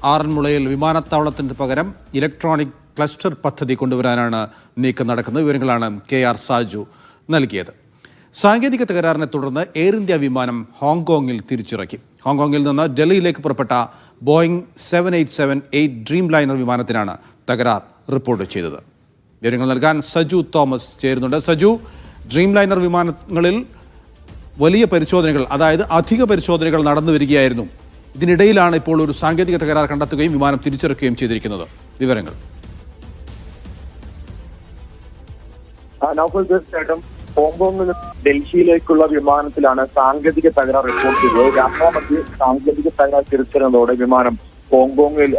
ആറന്മുളയിൽ വിമാനത്താവളത്തിന് പകരം electronic cluster പദ്ധതി കൊണ്ടുവരാനാണ് നീക്കം നടക്കുന്നത്. വിവരങ്ങളാണ് KR സാജു നൽകിയത്. സാങ്കേതിക തകരാറിനെ തുടർന്ന് എയർ ഇന്ത്യ വിമാനം ഹോങ്കോങ്ങിൽ തിരിച്ചിറക്കി. ഹോങ്കോങ്ങിൽ നിന്ന് ഡൽഹിയിലേക്ക് പുറപ്പെട്ട ബോയിങ് 787-8 ഡ്രീം ലൈനർ വിമാനത്തിനാണ് തകരാർ റിപ്പോർട്ട് ചെയ്തത്. വിവരങ്ങൾ നൽകാൻ സജു തോമസ് ചേരുന്നുണ്ട്. സജു, ഡ്രീം ലൈനർ വിമാനങ്ങളിൽ വലിയ പരിശോധനകൾ, അതായത് അധിക പരിശോധനകൾ നടന്നു വരികയായിരുന്നു. ഇതിനിടയിലാണ് ഇപ്പോൾ ഒരു സാങ്കേതിക തകരാർ കണ്ടെത്തുകയും വിമാനം തിരിച്ചിറക്കുകയും ചെയ്തിരിക്കുന്നത്. വിവരങ്ങൾ. തീർച്ചയായിട്ടും ഹോങ്കോങ്ങിൽ നിന്ന് ഡൽഹിയിലേക്കുള്ള വിമാനത്തിലാണ് സാങ്കേതിക തകരാർ റിപ്പോർട്ട് ചെയ്തത്. രണ്ടാമത്തെ സാങ്കേതിക തകരാർ തിരിച്ചറിഞ്ഞതോടെ വിമാനം ഹോങ്കോങ്ങിൽ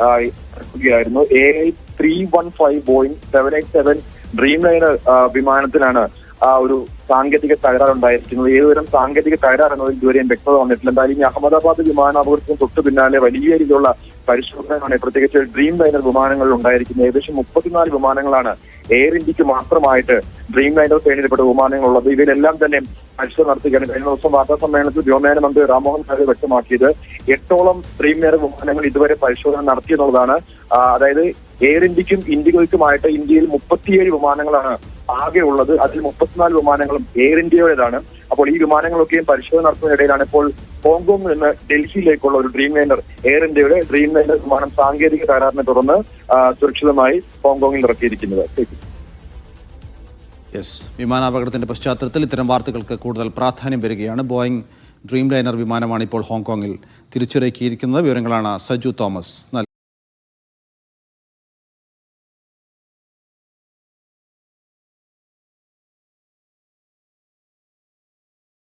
ഇറക്കുകയായിരുന്നു. AI315 ബോയിങ് 787 ഡ്രീം ലൈനർ വിമാനത്തിലാണ് ഒരു സാങ്കേതിക തകരാർ ഉണ്ടായിരിക്കുന്നത്. ഏതുതരം സാങ്കേതിക തകരാർ എന്നതിൽ ഇതുവരെയും വ്യക്തത വന്നിട്ടില്ല. എന്തായാലും ഈ അഹമ്മദാബാദ് വിമാനാപകടത്തിന് തൊട്ടു പിന്നാലെ വലിയ രീതിയിലുള്ള പരിശോധനകളാണ് പ്രത്യേകിച്ച് ഡ്രീം ലൈനർ വിമാനങ്ങളിൽ ഉണ്ടായിരിക്കുന്നത്. ഏകദേശം 34 വിമാനങ്ങളാണ് എയർ ഇന്ത്യക്ക് മാത്രമായിട്ട് ഡ്രീം ലൈനർ ട്രെയിനിൽപ്പെട്ട വിമാനങ്ങളുള്ളത്. ഇവയിലെല്ലാം തന്നെ പരിശോധന നടത്തുകയാണ്. കഴിഞ്ഞ ദിവസം വാർത്താ സമ്മേളനത്തിൽ വ്യോമയാന മന്ത്രി രാംമോഹൻ നായിഡു വ്യക്തമാക്കിയത് 8ഓളം ഡ്രീം ലൈനർ വിമാനങ്ങൾ ഇതുവരെ പരിശോധന നടത്തിയെന്നുള്ളതാണ്. അതായത് എയർ ഇന്ത്യക്കും ഇൻഡിഗോയ്ക്കുമായിട്ട് ഇന്ത്യയിൽ 37 വിമാനങ്ങളാണ് ആകെ ഉള്ളത്. അതിൽ 34 വിമാനങ്ങളും എയർ ഇന്ത്യയുടേതാണ്. അപ്പോൾ ഈ വിമാനങ്ങളൊക്കെയും പരിശോധന നടത്തുന്നതിനിടയിലാണ് ഇപ്പോൾ ഹോങ്കോങ്ങിൽ നിന്ന് ഡൽഹിയിലേക്കുള്ള ഒരു ഡ്രീം ലൈനർ, എയർ ഇന്ത്യയുടെ ഡ്രീം ലൈനർ വിമാനം സാങ്കേതിക തകരാറിനെ തുടർന്ന് സുരക്ഷിതമായി ഹോങ്കോങ്ങിൽ ഇറക്കിയിരിക്കുന്നത്. വിമാനാപകടത്തിന്റെ പശ്ചാത്തലത്തിൽ ഇത്തരം വാർത്തകൾക്ക് കൂടുതൽ പ്രാധാന്യം വരികയാണ്. ബോയിങ് ഡ്രീം ലൈനർ വിമാനമാണ് ഇപ്പോൾ ഹോങ്കോങ്ങിൽ തിരിച്ചിറക്കിയിരിക്കുന്നത്. വിവരങ്ങളാണ് സജു തോമസ്